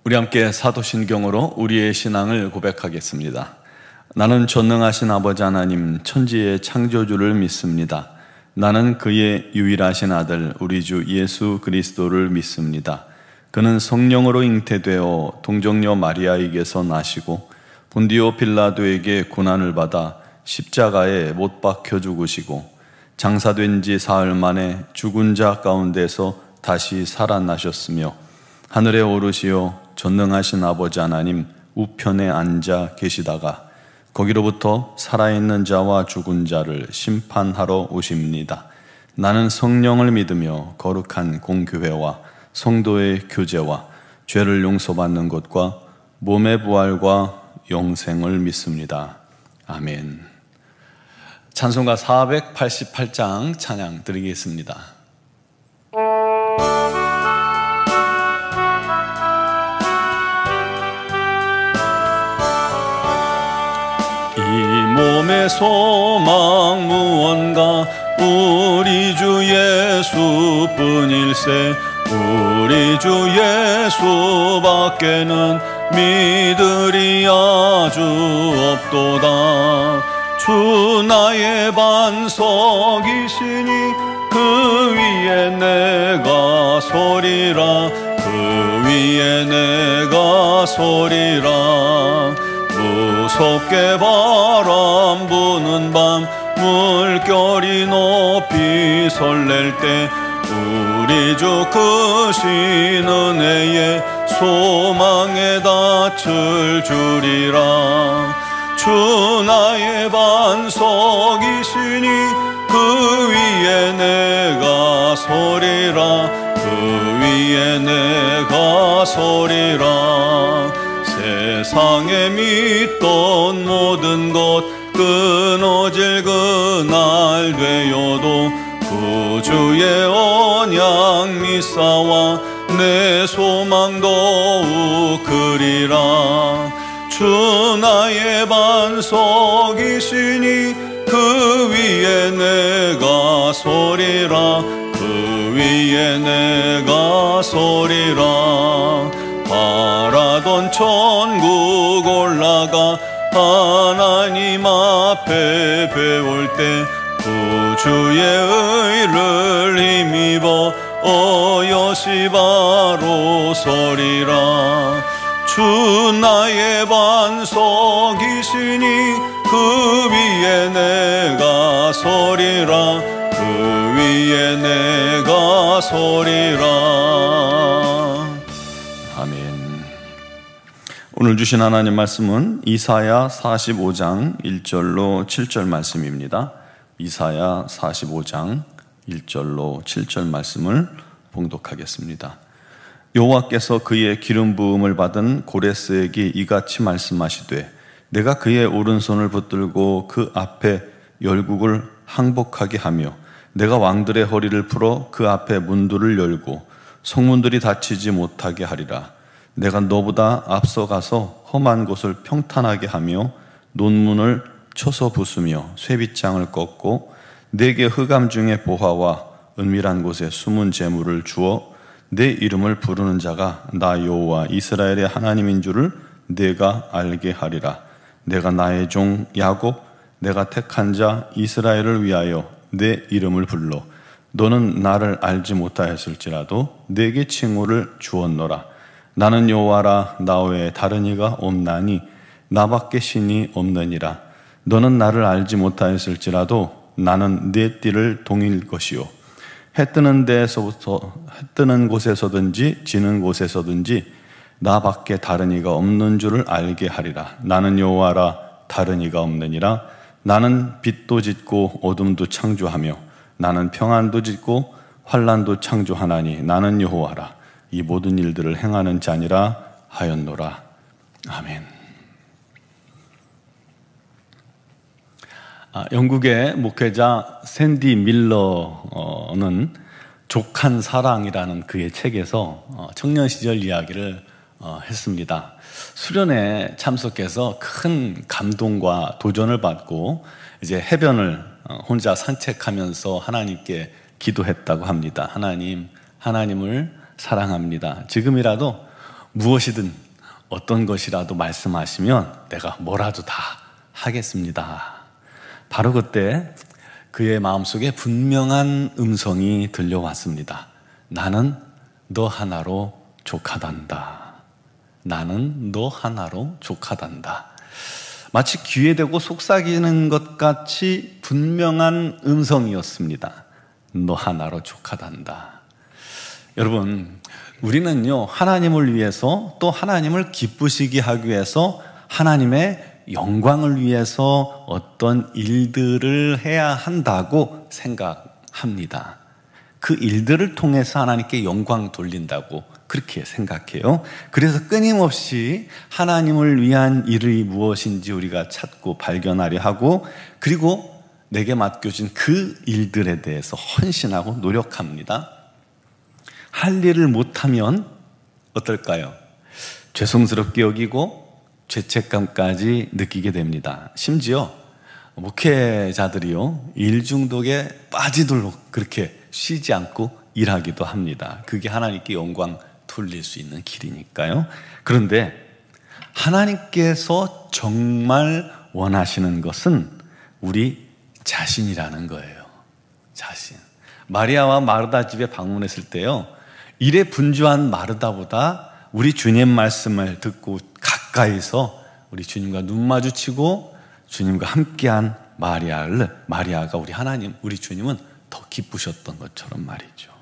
우리 함께 사도신경으로 우리의 신앙을 고백하겠습니다. 나는 전능하신 아버지 하나님 천지의 창조주를 믿습니다. 나는 그의 유일하신 아들 우리 주 예수 그리스도를 믿습니다. 그는 성령으로 잉태되어 동정녀 마리아에게서 나시고 본디오 빌라도에게 고난을 받아 십자가에 못 박혀 죽으시고 장사된 지 사흘 만에 죽은 자 가운데서 다시 살아나셨으며 하늘에 오르시어 전능하신 아버지 하나님 우편에 앉아 계시다가 거기로부터 살아있는 자와 죽은 자를 심판하러 오십니다. 나는 성령을 믿으며 거룩한 공교회와 성도의 교제와 죄를 용서받는 것과 몸의 부활과 영생을 믿습니다. 아멘. 찬송가 488장 찬양 드리겠습니다. 몸의 소망 무언가 우리 주 예수뿐일세. 우리 주 예수밖에는 믿으리 아주 없도다. 주 나의 반석이시니 그 위에 내가 서리라. 그 위에 내가 서리라. 무섭게 바람 부는 밤 물결이 높이 설렐 때 우리 주 크신 은혜에 소망에 닿을 줄이라. 주 나의 반석이시니 그 위에 내가 서리라. 그 위에 내가 서리라. 세상에 믿던 모든 것 끊어질 그날 되어도 구주의 언약 미사와 내 소망 더욱 크리라. 주 나의 반석이시니 그 위에 내가 서리라. 그 위에 내가 서리라. 바라던 천국 올라가 하나님 앞에 배울 때 구주의 의를 힘입어 어여시 바로 서리라. 주 나의 반석이시니 그 위에 내가 서리라. 그 위에 내가 서리라. 아멘. 오늘 주신 하나님 말씀은 이사야 45장 1절로 7절 말씀입니다. 이사야 45장 1절로 7절 말씀을 봉독하겠습니다. 여호와께서 그의 기름 부음을 받은 고레스에게 이같이 말씀하시되 내가 그의 오른손을 붙들고 그 앞에 열국을 항복하게 하며 내가 왕들의 허리를 풀어 그 앞에 문들을 열고 성문들이 닫히지 못하게 하리라. 내가 너보다 앞서가서 험한 곳을 평탄하게 하며 논문을 쳐서 부수며 쇠빗장을 꺾고 내게 흑암 중에 보화와 은밀한 곳에 숨은 재물을 주어 내 이름을 부르는 자가 나 여호와 이스라엘의 하나님인 줄을 내가 알게 하리라. 내가 나의 종 야곱 내가 택한 자 이스라엘을 위하여 내 이름을 불러 너는 나를 알지 못하였을지라도 내게 칭호를 주었노라. 나는 여호와라. 나 외에 다른 이가 없나니 나밖에 신이 없느니라. 너는 나를 알지 못하였을지라도 나는 내 띠를 동일 것이요 해 뜨는 데에서부터 해 뜨는 곳에서든지 지는 곳에서든지 나밖에 다른 이가 없는 줄을 알게 하리라. 나는 여호와라. 다른 이가 없느니라. 나는 빛도 짓고 어둠도 창조하며 나는 평안도 짓고 환난도 창조하나니 나는 여호와라. 이 모든 일들을 행하는 자니라 하였노라. 아멘. 영국의 목회자 샌디 밀러는 족한 사랑이라는 그의 책에서 청년 시절 이야기를 했습니다. 수련회 참석해서 큰 감동과 도전을 받고 이제 해변을 혼자 산책하면서 하나님께 기도했다고 합니다. 하나님을 사랑합니다. 지금이라도 무엇이든 어떤 것이라도 말씀하시면 내가 뭐라도 다 하겠습니다. 바로 그때 그의 마음속에 분명한 음성이 들려왔습니다. 나는 너 하나로 족하단다. 나는 너 하나로 족하단다. 마치 귀에 대고 속삭이는 것 같이 분명한 음성이었습니다. 너 하나로 족하단다. 여러분, 우리는요, 하나님을 위해서 또 하나님을 기쁘시게 하기 위해서 하나님의 영광을 위해서 어떤 일들을 해야 한다고 생각합니다. 그 일들을 통해서 하나님께 영광 돌린다고 그렇게 생각해요. 그래서 끊임없이 하나님을 위한 일이 무엇인지 우리가 찾고 발견하려 하고, 그리고 내게 맡겨진 그 일들에 대해서 헌신하고 노력합니다. 할 일을 못하면 어떨까요? 죄송스럽게 여기고 죄책감까지 느끼게 됩니다. 심지어 목회자들이요, 일 중독에 빠지도록 그렇게 쉬지 않고 일하기도 합니다. 그게 하나님께 영광 돌릴 수 있는 길이니까요. 그런데 하나님께서 정말 원하시는 것은 우리 자신이라는 거예요. 자신. 마리아와 마르다 집에 방문했을 때요, 일에 분주한 마르다보다 우리 주님 말씀을 듣고 가까이서 우리 주님과 눈 마주치고 주님과 함께한 마리아가 우리 하나님, 우리 주님은 더 기쁘셨던 것처럼 말이죠.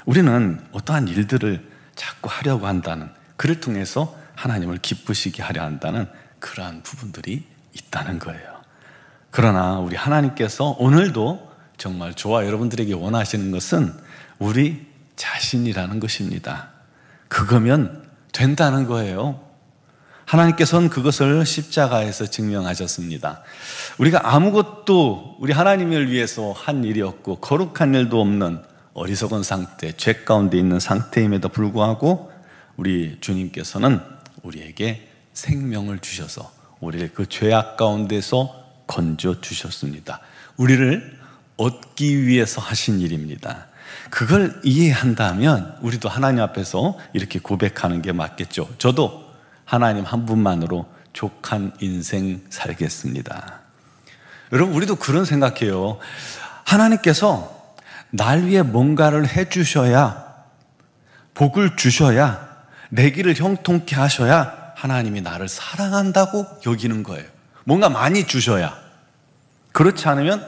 우리는 어떠한 일들을 자꾸 하려고 한다는, 그를 통해서 하나님을 기쁘시게 하려 한다는 그러한 부분들이 있다는 거예요. 그러나 우리 하나님께서 오늘도 정말 저와 여러분들에게 원하시는 것은 우리 자신이라는 것입니다. 그거면 된다는 거예요. 하나님께서는 그것을 십자가에서 증명하셨습니다. 우리가 아무것도 우리 하나님을 위해서 한 일이 없고 거룩한 일도 없는 어리석은 상태, 죄 가운데 있는 상태임에도 불구하고 우리 주님께서는 우리에게 생명을 주셔서 우리를 그 죄악 가운데서 건져 주셨습니다. 우리를 얻기 위해서 하신 일입니다. 그걸 이해한다면 우리도 하나님 앞에서 이렇게 고백하는 게 맞겠죠. 저도 하나님 한 분만으로 족한 인생 살겠습니다. 여러분, 우리도 그런 생각해요. 하나님께서 날 위해 뭔가를 해주셔야, 복을 주셔야, 내 길을 형통케 하셔야 하나님이 나를 사랑한다고 여기는 거예요. 뭔가 많이 주셔야. 그렇지 않으면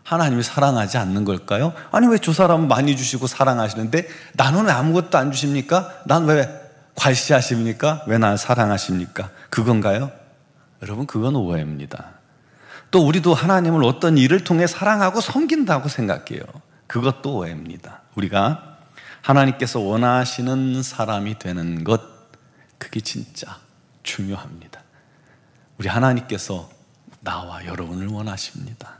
하나님이 사랑하지 않는 걸까요? 아니, 왜 저 사람은 많이 주시고 사랑하시는데 나는 왜 아무것도 안 주십니까? 난 왜 괄시하십니까? 왜 날 사랑하십니까? 그건가요? 여러분, 그건 오해입니다. 또 우리도 하나님을 어떤 일을 통해 사랑하고 섬긴다고 생각해요. 그것도 오해입니다. 우리가 하나님께서 원하시는 사람이 되는 것, 그게 진짜 중요합니다. 우리 하나님께서 나와 여러분을 원하십니다.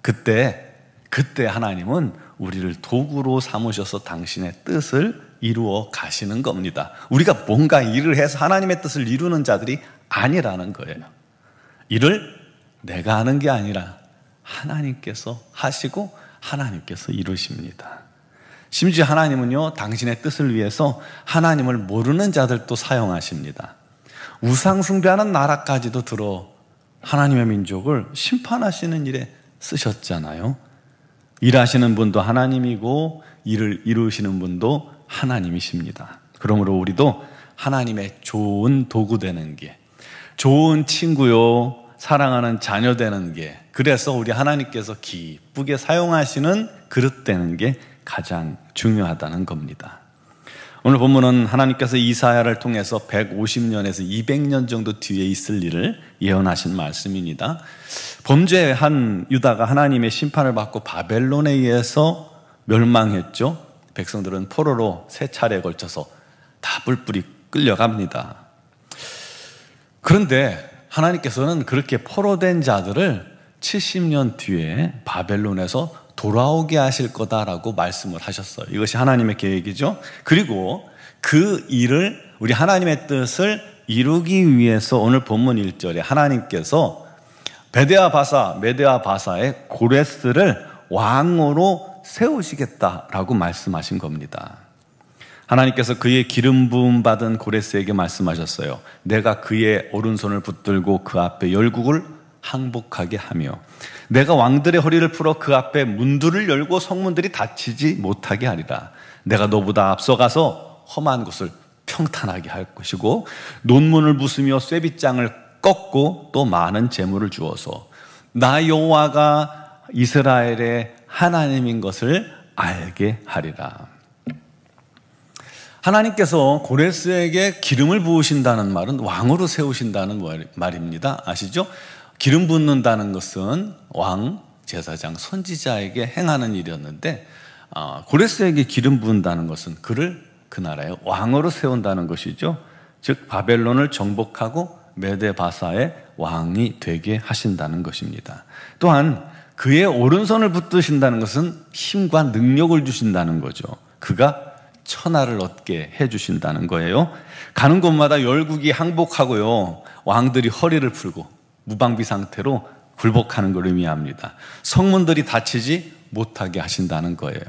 그때 하나님은 우리를 도구로 삼으셔서 당신의 뜻을 이루어 가시는 겁니다. 우리가 뭔가 일을 해서 하나님의 뜻을 이루는 자들이 아니라는 거예요. 일을 내가 하는 게 아니라 하나님께서 하시고 하나님께서 이루십니다. 심지어 하나님은요, 당신의 뜻을 위해서 하나님을 모르는 자들도 사용하십니다. 우상 숭배하는 나라까지도 들어 하나님의 민족을 심판하시는 일에 쓰셨잖아요. 일하시는 분도 하나님이고 일을 이루시는 분도 하나님이십니다. 그러므로 우리도 하나님의 좋은 도구 되는 게, 좋은 친구요, 사랑하는 자녀 되는 게, 그래서 우리 하나님께서 기쁘게 사용하시는 그릇 되는 게 가장 중요하다는 겁니다. 오늘 본문은 하나님께서 이사야를 통해서 150년에서 200년 정도 뒤에 있을 일을 예언하신 말씀입니다. 범죄한 유다가 하나님의 심판을 받고 바벨론에 의해서 멸망했죠. 백성들은 포로로 3차례에 걸쳐서 다 뿔뿔이 끌려갑니다. 그런데 하나님께서는 그렇게 포로된 자들을 70년 뒤에 바벨론에서 돌아오게 하실 거다라고 말씀을 하셨어요. 이것이 하나님의 계획이죠. 그리고 그 일을, 우리 하나님의 뜻을 이루기 위해서 오늘 본문 1절에 하나님께서 메데아 바사의 고레스를 왕으로 세우시겠다라고 말씀하신 겁니다. 하나님께서 그의 기름 부음 받은 고레스에게 말씀하셨어요. 내가 그의 오른손을 붙들고 그 앞에 열국을 항복하게 하며 내가 왕들의 허리를 풀어 그 앞에 문들을 열고 성문들이 닫히지 못하게 하리라. 내가 너보다 앞서가서 험한 곳을 평탄하게 할 것이고 논문을 부수며 쇠빗장을 꺾고 또 많은 재물을 주어서 나 여호와가 이스라엘의 하나님인 것을 알게 하리라. 하나님께서 고레스에게 기름을 부으신다는 말은 왕으로 세우신다는 말입니다. 아시죠? 기름 붓는다는 것은 왕, 제사장, 선지자에게 행하는 일이었는데 고레스에게 기름 부은다는 것은 그를 그 나라의 왕으로 세운다는 것이죠. 즉 바벨론을 정복하고 메데바사의 왕이 되게 하신다는 것입니다. 또한 그의 오른손을 붙드신다는 것은 힘과 능력을 주신다는 거죠. 그가 천하를 얻게 해주신다는 거예요. 가는 곳마다 열국이 항복하고요, 왕들이 허리를 풀고 무방비 상태로 굴복하는 걸 의미합니다. 성문들이 닫히지 못하게 하신다는 거예요.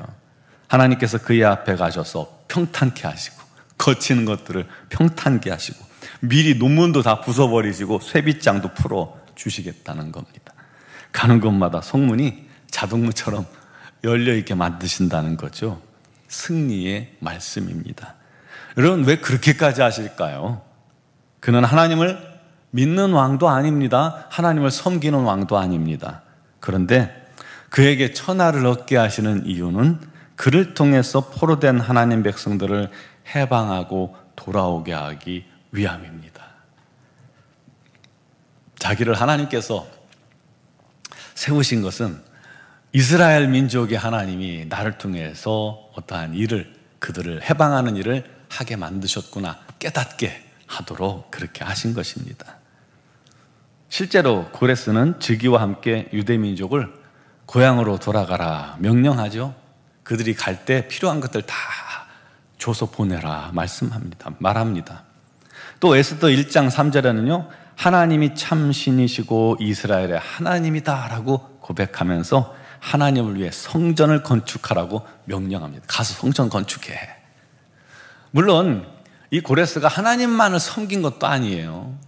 하나님께서 그의 앞에 가셔서 평탄케 하시고 거치는 것들을 평탄케 하시고 미리 논문도 다 부숴버리시고 쇠빗장도 풀어 주시겠다는 겁니다. 가는 곳마다 성문이 자동문처럼 열려있게 만드신다는 거죠. 승리의 말씀입니다. 여러분, 왜 그렇게까지 하실까요? 그는 하나님을 믿는 왕도 아닙니다. 하나님을 섬기는 왕도 아닙니다. 그런데 그에게 천하를 얻게 하시는 이유는 그를 통해서 포로된 하나님 백성들을 해방하고 돌아오게 하기 위함입니다. 자기를 하나님께서 세우신 것은 이스라엘 민족의 하나님이 나를 통해서 어떠한 일을, 그들을 해방하는 일을 하게 만드셨구나 깨닫게 하도록 그렇게 하신 것입니다. 실제로 고레스는 즉위와 함께 유대 민족을 고향으로 돌아가라 명령하죠. 그들이 갈 때 필요한 것들 다 줘서 보내라 말합니다. 또 에스더 1장 3절에는요 하나님이 참 신이시고 이스라엘의 하나님이다라고 고백하면서 하나님을 위해 성전을 건축하라고 명령합니다. 가서 성전 건축해. 물론 이 고레스가 하나님만을 섬긴 것도 아니에요.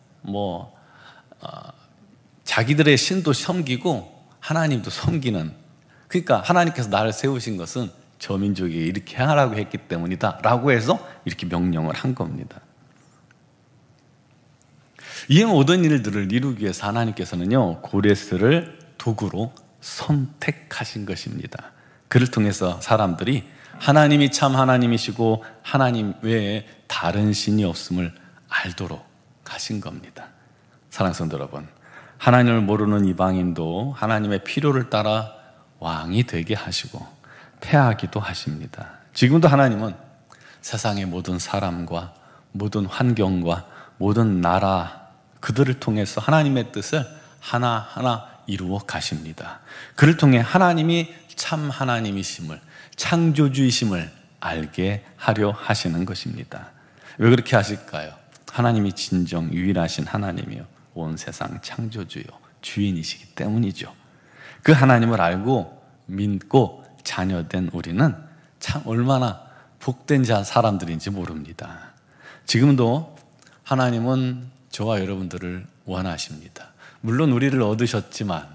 자기들의 신도 섬기고 하나님도 섬기는, 그러니까 하나님께서 나를 세우신 것은 저 민족이 이렇게 행하라고 했기 때문이다 라고 해서 이렇게 명령을 한 겁니다. 이 모든 일들을 이루기 위해서 하나님께서는요 고레스를 도구로 선택하신 것입니다. 그를 통해서 사람들이 하나님이 참 하나님이시고 하나님 외에 다른 신이 없음을 알도록 하신 겁니다. 사랑하는 성도 여러분, 하나님을 모르는 이방인도 하나님의 필요를 따라 왕이 되게 하시고 패하기도 하십니다. 지금도 하나님은 세상의 모든 사람과 모든 환경과 모든 나라, 그들을 통해서 하나님의 뜻을 하나하나 이루어 가십니다. 그를 통해 하나님이 참 하나님이심을, 창조주이심을 알게 하려 하시는 것입니다. 왜 그렇게 하실까요? 하나님이 진정 유일하신 하나님이요 온 세상 창조주요 주인이시기 때문이죠. 그 하나님을 알고 믿고 자녀된 우리는 참 얼마나 복된 사람들인지 모릅니다. 지금도 하나님은 저와 여러분들을 원하십니다. 물론 우리를 얻으셨지만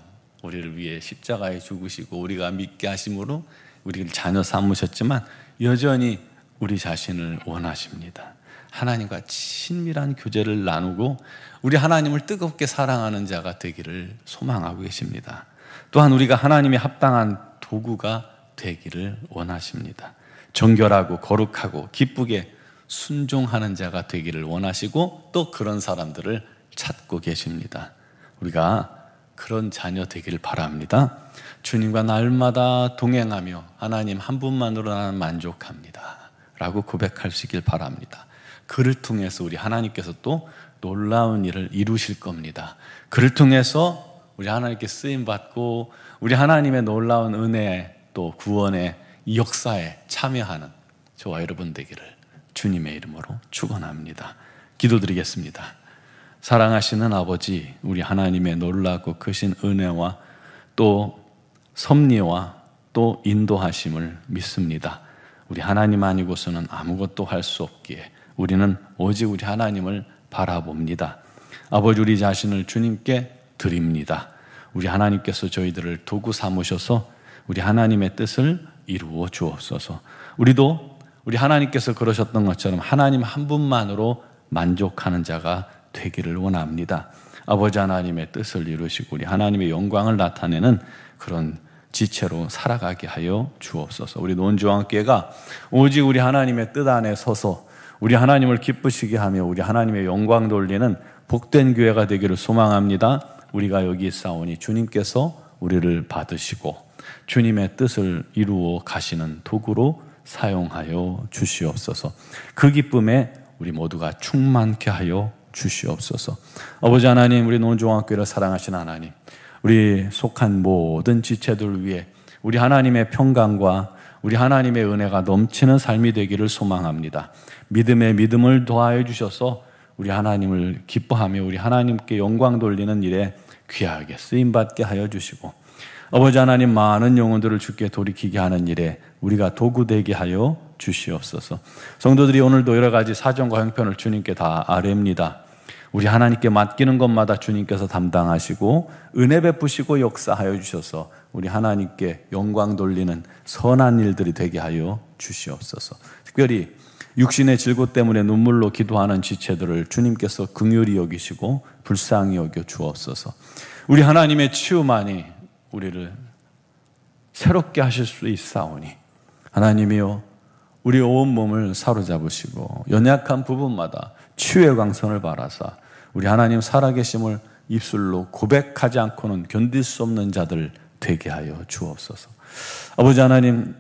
우리를 위해 십자가에 죽으시고 우리가 믿게 하심으로 우리를 자녀 삼으셨지만 여전히 우리 자신을 원하십니다. 하나님과 친밀한 교제를 나누고 우리 하나님을 뜨겁게 사랑하는 자가 되기를 소망하고 계십니다. 또한 우리가 하나님의 합당한 도구가 되기를 원하십니다. 정결하고 거룩하고 기쁘게 순종하는 자가 되기를 원하시고 또 그런 사람들을 찾고 계십니다. 우리가 그런 자녀 되기를 바랍니다. 주님과 날마다 동행하며 하나님 한 분만으로 나는 만족합니다 라고 고백할 수 있길 바랍니다. 그를 통해서 우리 하나님께서 또 놀라운 일을 이루실 겁니다. 그를 통해서 우리 하나님께 쓰임받고 우리 하나님의 놀라운 은혜 또 구원의 이 역사에 참여하는 저와 여러분 되기를 주님의 이름으로 축원합니다. 기도드리겠습니다. 사랑하시는 아버지, 우리 하나님의 놀랍고 크신 은혜와 또 섭리와 또 인도하심을 믿습니다. 우리 하나님 아니고서는 아무것도 할 수 없기에 우리는 오직 우리 하나님을 바라봅니다. 아버지, 우리 자신을 주님께 드립니다. 우리 하나님께서 저희들을 도구 삼으셔서 우리 하나님의 뜻을 이루어 주옵소서. 우리도 우리 하나님께서 그러셨던 것처럼 하나님 한 분만으로 만족하는 자가 되기를 원합니다. 아버지 하나님의 뜻을 이루시고 우리 하나님의 영광을 나타내는 그런 지체로 살아가게 하여 주옵소서. 우리 논지왕교회가 오직 우리 하나님의 뜻 안에 서서 우리 하나님을 기쁘시게 하며 우리 하나님의 영광 돌리는 복된 교회가 되기를 소망합니다. 우리가 여기 있사오니 주님께서 우리를 받으시고 주님의 뜻을 이루어 가시는 도구로 사용하여 주시옵소서. 그 기쁨에 우리 모두가 충만케 하여 주시옵소서. 아버지 하나님, 우리 논지왕교회를 사랑하신 하나님, 우리 속한 모든 지체들을 위해 우리 하나님의 평강과 우리 하나님의 은혜가 넘치는 삶이 되기를 소망합니다. 믿음에 믿음을 더하여 주셔서 우리 하나님을 기뻐하며 우리 하나님께 영광 돌리는 일에 귀하게 쓰임받게 하여 주시고, 아버지 하나님, 많은 영혼들을 주께 돌이키게 하는 일에 우리가 도구 되게 하여 주시옵소서. 성도들이 오늘도 여러 가지 사정과 형편을 주님께 다 아뢰입니다. 우리 하나님께 맡기는 것마다 주님께서 담당하시고 은혜 베푸시고 역사하여 주셔서 우리 하나님께 영광 돌리는 선한 일들이 되게 하여 주시옵소서. 특별히 육신의 질고 때문에 눈물로 기도하는 지체들을 주님께서 긍휼히 여기시고 불쌍히 여겨 주옵소서. 우리 하나님의 치유만이 우리를 새롭게 하실 수 있사오니 하나님이여, 우리 온 몸을 사로잡으시고 연약한 부분마다 치유의 광선을 바라사 우리 하나님 살아계심을 입술로 고백하지 않고는 견딜 수 없는 자들 되게 하여 주옵소서. 아버지 하나님,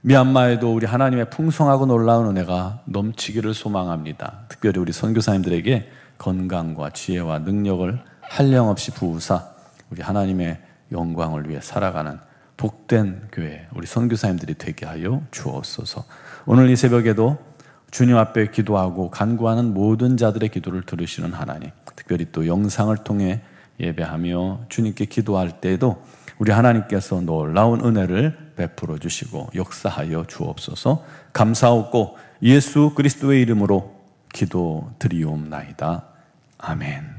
미얀마에도 우리 하나님의 풍성하고 놀라운 은혜가 넘치기를 소망합니다. 특별히 우리 선교사님들에게 건강과 지혜와 능력을 한량없이 부으사 우리 하나님의 영광을 위해 살아가는 복된 교회, 우리 선교사님들이 되게 하여 주옵소서. 오늘 이 새벽에도 주님 앞에 기도하고 간구하는 모든 자들의 기도를 들으시는 하나님, 특별히 또 영상을 통해 예배하며 주님께 기도할 때에도 우리 하나님께서 놀라운 은혜를 베풀어 주시고 역사하여 주옵소서. 감사하고 예수 그리스도의 이름으로 기도드리옵나이다. 아멘.